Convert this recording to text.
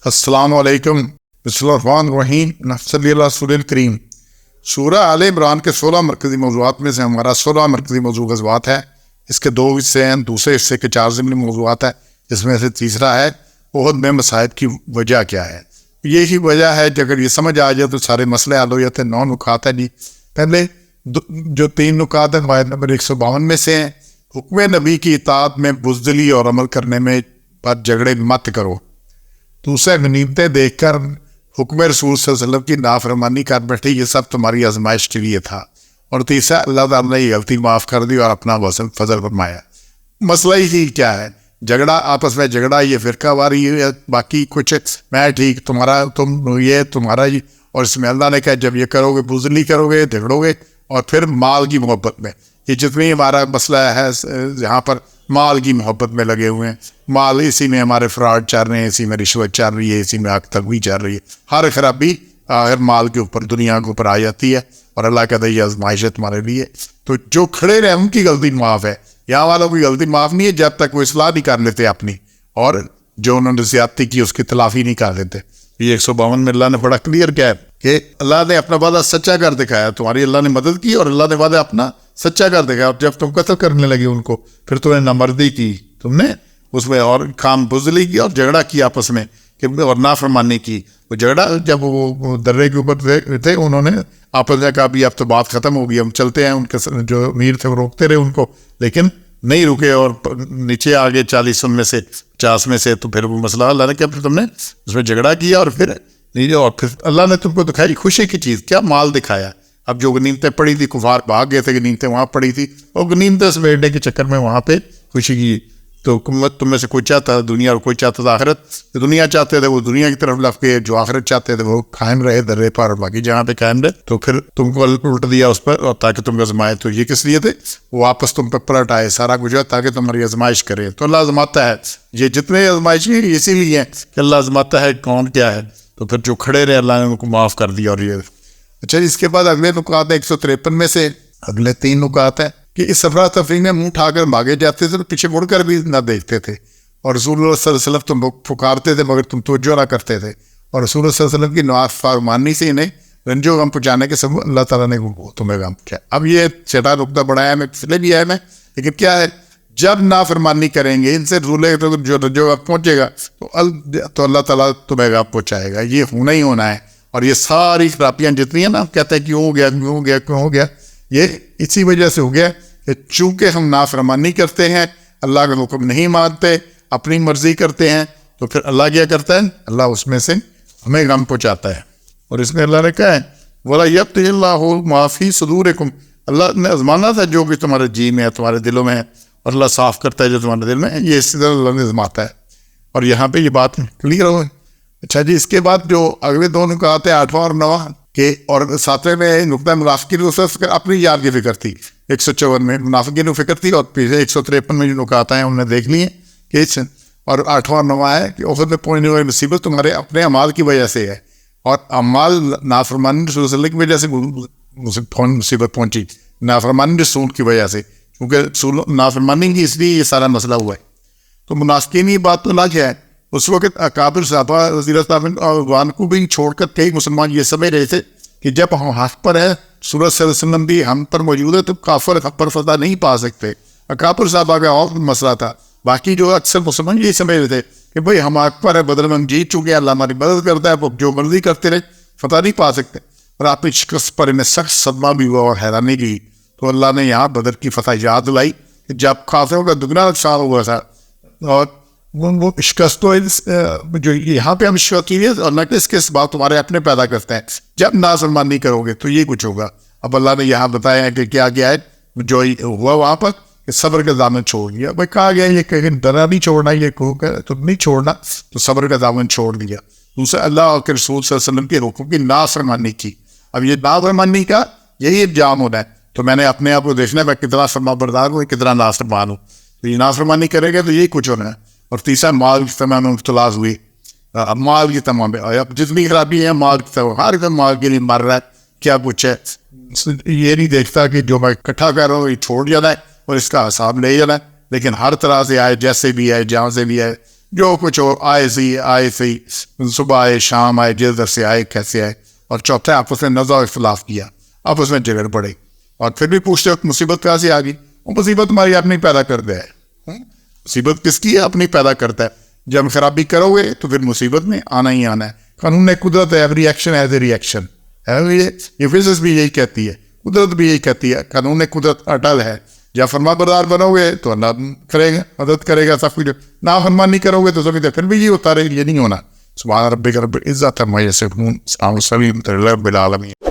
السلام علیکم. بسم اللہ الرحمن الرحیم. صلی اللہ رسول الکریم. سورہ آل عمران کے 16 مرکزی موضوعات میں سے ہمارا 16 مرکزی موضوع غزوات ہے. اس کے 2 حصے ہیں. دوسرے حصے کے 4 ضمنی موضوعات ہیں. اس میں سے تیسرا ہے احد میں مصائب کی وجہ کیا ہے. یہی وجہ ہے کہ اگر یہ سمجھ آ جائے تو سارے مسئلے حل ہو جاتے ہیں. 9 نکات ہیں جی. پہلے جو 3 نکات ہیں آیت نمبر 152 میں سے ہیں. حکم نبی کی اطاعت میں بزدلی اور عمل کرنے میں پر جھگڑے مت کرو. دوسرے غنیمتیں دیکھ کر حکم رسول صلی اللہ علیہ وسلم کی نافرمانی کر بیٹھے. یہ سب تمہاری آزمائش کے لیے تھا. اور تیسرا اللہ تعالیٰ نے یہ غلطی معاف کر دی اور اپنا فضل فرمایا. مسئلہ ہی کیا ہے؟ جھگڑا, آپس میں جھگڑا. یہ فرقہ واری ہے, باقی کچھ میں ٹھیک تمہارا تم یہ تمہارا یہ. اور اس میں اللہ نے کہا جب یہ کرو گے بزدلی کرو گے جھگڑو گے. اور پھر مال کی محبت میں, یہ جتنی ہمارا مسئلہ ہے یہاں پر مال کی محبت میں لگے ہوئے ہیں. مال اسی میں ہمارے فراڈ چل رہے ہیں, اسی میں رشوت چل رہی ہے, اسی میں حق تلوی چل رہی ہے. ہر خرابی آخر مال کے اوپر دنیا کے اوپر آ جاتی ہے. اور اللہ کہتا ہے یہ آزمائش ہے تمہارے لیے. تو جو کھڑے رہے ان کی غلطی معاف ہے. یہاں والوں کی غلطی معاف نہیں ہے جب تک وہ اصلاح نہیں کر لیتے اپنی, اور جو انہوں نے زیادتی کی اس کی تلافی نہیں کر لیتے. یہ 152 میں اللہ نے بڑا کلیئر کیا ہے کہ اللہ نے اپنا وعدہ سچا کر دکھایا. تمہاری اللہ نے مدد کی اور اللہ نے وعدہ اپنا سچا کر دکھایا. اور جب تم قتل کرنے لگے ان کو, پھر تم نے نامردی کی, تم نے اس میں اور کام بزدلی کی اور جھگڑا کیا آپس میں اور نافرمانی کی. وہ جھگڑا جب وہ درے کے اوپر تھے انہوں نے آپس میں کہا بھی اب تو بات ختم ہوگی, ہم چلتے ہیں. ان کے جو امیر تھے وہ روکتے رہے ان کو, لیکن نہیں رکے اور نیچے آگے 40 میں سے 50 میں سے. تو پھر وہ مسئلہ اللہ نے کیا, پھر تم نے اس میں جھگڑا کیا اور پھر اللہ نے تم کو دکھائی خوشی کی چیز. کیا مال دکھایا. اب جو غنیمتیں پڑی تھی کفار بھاگ گئے تھے, غنیمتیں وہاں پڑی تھی, اور غنیمتیں سمیٹنے کے چکر میں وہاں پہ خوشی کی. تو حکومت تم میں سے کوئی چاہتا ہے دنیا اور کوئی چاہتا تھا آخرت. دنیا چاہتے تھے وہ دنیا کی طرف لف کے, جو آخرت چاہتے تھے وہ قائم رہے درے پر, باقی جہاں پہ قائم رہے. تو پھر تم کو الٹ دیا اس پر, اور تاکہ تم کو آزمائے. تو یہ کس لیے تھے؟ وہ واپس تم پہ پلٹ آئے سارا کچھ تاکہ تمہاری آزمائش کرے. تو اللہ آزماتا ہے. یہ جتنے آزمائش ہیں اسی لیے ہیں کہ اللہ آزماتا ہے کون کیا ہے. تو پھر جو کھڑے رہے اللہ نے ان کو معاف کر دیا. اور یہ اچھا, اس کے بعد اگلے نکات ہیں 153 میں سے اگلے 3 نکات ہیں کہ اس افراتفری میں منہ اٹھا کر بھاگے جاتے تھے, تو پیچھے مڑ کر بھی نہ دیکھتے تھے. اور رسول اللہ صلی اللہ علیہ وسلم تم پکارتے تھے مگر تم توجہ نہ کرتے تھے. اور رسول اللہ صلی اللہ علیہ وسلم کی نافرمانی سے انہیں رنج و غم پہنچانے کے سبب اللہ تعالیٰ نے تمہیں غم پہنچایا. اب یہ چھٹا نقطہ بڑھایا میں, پچھلے بھی آیا میں, لیکن کیا ہے جب نافرمانی کریں گے ان سے رولے تو جو رنج و غم پہنچے گا تو اللہ تعالیٰ تمہیں غم پہنچائے گا. یہ ہونا ہی ہونا ہے. اور یہ ساری خرابیاں جتنی ہیں نا, کہتے ہیں کیوں ہو گیا کیوں ہو گیا کیوں ہو گیا, یہ اسی وجہ سے ہو گیا کہ چونکہ ہم نافرمانی کرتے ہیں, اللہ کا حکم نہیں مانتے, اپنی مرضی کرتے ہیں, تو پھر اللہ کیا کرتا ہے, اللہ اس میں سے ہمیں غم پہنچاتا ہے. اور اس میں اللہ نے کہا ہے وَلَا يَبْتِلِ اللَّهُ مَا فِي صُدُورِكُمْ, اللہ نے آزمانا تھا جو بھی تمہارے جی میں ہے تمہارے دلوں میں ہے, اور اللہ صاف کرتا ہے جو تمہارے دل میں ہے. یہ اسی طرح اللہ نے آزماتا ہے. اور یہاں پہ یہ بات کلیئر ہو. اچھا جی, اس کے بعد جو اگلے 2 نکات ہیں 8واں اور 9واں کے, اور 7ویں میں نقطہ منافقین اپنی یار کی فکر تھی. 154 میں منافقین کی فکر تھی, اور پیچھے 153 میں جو نکات ہیں انہوں نے دیکھ لیے کہ اور 8واں اور 9واں ہے کہ احد میں پہنچنے والی مصیبت تمہارے اپنے اعمال کی وجہ سے ہے, اور اعمال نافرمانی رسول صلی اللہ علیہ وسلم کی وجہ سے مصیبت پہنچی, نافرمانی رسول کی وجہ سے, کیونکہ نافرمانی کی اس لیے یہ سارا مسئلہ ہوا ہے. تو منافقین کی بات تو الگ ہے. اس وقت اکابر صحابہ رضی اللہ عنہم کو بھی چھوڑ کر کئی مسلمان یہ سمجھ رہے تھے کہ جب ہم حق پر ہے, سورج صلی اللہ علیہ وسلم بھی ہم پر موجود ہے, تو کافر حق پر فتح نہیں پا سکتے. اکابر صحابہ کا اور مسئلہ تھا. باقی جو اکثر مسلمان یہی سمجھ رہے تھے کہ بھئی ہم حق پر ہے, بدل میں ہم جیت چکے ہیں, اللہ ہماری مدد کرتا ہے, وہ جو مرضی کرتے رہے فتح نہیں پا سکتے. اور آپ کی شکست پر انہیں سخت صدمہ بھی ہوا اور حیرانی کی. تو اللہ نے یہاں بدر کی فتح یاد دلائی کہ جب کافروں کا دگنا نقصان ہوا تھا, اور وہ شکست تو جو یہاں پہ ہم شکست کی ہے, اللہ کے اس کے اسباب تمہارے اپنے پیدا کرتے ہیں. جب نافرمانی کرو گے تو یہ کچھ ہوگا. اب اللہ نے یہاں بتایا ہے کہ کیا کیا ہے جو ہوا وہاں پر, کہ صبر کا دامن چھوڑ دیا. بھائی کہا گیا یہ کہ ڈرا نہیں چھوڑنا, یہ تم نہیں چھوڑنا, تو صبر کا دامن چھوڑ دیا. دوسرا اللہ کے رسول صلی اللہ علیہ وسلم کے حکم کی نافرمانی کی. اب یہ نافرمانی کا یہی انجام ہونا ہے. تو میں نے اپنے آپ کو دیکھنا ہے میں کتنا فرما بردار ہوں, کتنا نافرمان ہوں. تو یہ نافرمانی کرے گا تو یہی کچھ ہونا ہے. اور تیسرا مال کی تمام اختلاط ہوئی. اب مال کی تمام اب جتنی خرابی ہے مال کی تمام, ہر ایک مال کے لیے مر رہا ہے. کیا کچھ ہے یہ نہیں دیکھتا کہ جو میں اکٹھا کر رہا ہوں یہ چھوڑ جانا ہے اور اس کا حساب لے جانا ہے. لیکن ہر طرح سے آئے, جیسے بھی آئے, جہاں سے بھی آئے, جو کچھ ہو آئے سی صبح آئے شام آئے جدھر سے آئے کیسے آئے. اور چوتھا آپس میں نزاع و اختلاف کیا, آپس میں جھگڑ پڑے, اور پھر بھی پوچھتے وقت مصیبت کہاں سے آ گئی؟ وہ مصیبت ہماری اپنی پیدا کرتا ہے. مصیبت کس کی ہے؟ اپنی پیدا کرتا ہے. جب خرابی کرو گے تو پھر مصیبت میں آنا ہی آنا ہے. قانون قدرت ہے, every action is a reaction. یہ فزکس بھی یہی کہتی ہے, قدرت بھی یہی کہتی ہے. قانون قدرت اٹل ہے. جب فرما بردار بنو گے تو اللہ کرے گا, مدد کرے گا سب کچھ. نا فرمانی کرو گے تو سب پھر بھی یہ ہوتا رہے, یہ نہیں ہونا. سبحان ربک رب العزت عما یصفون. السلام علیکم ورحمۃ اللہ وبرکاتہ.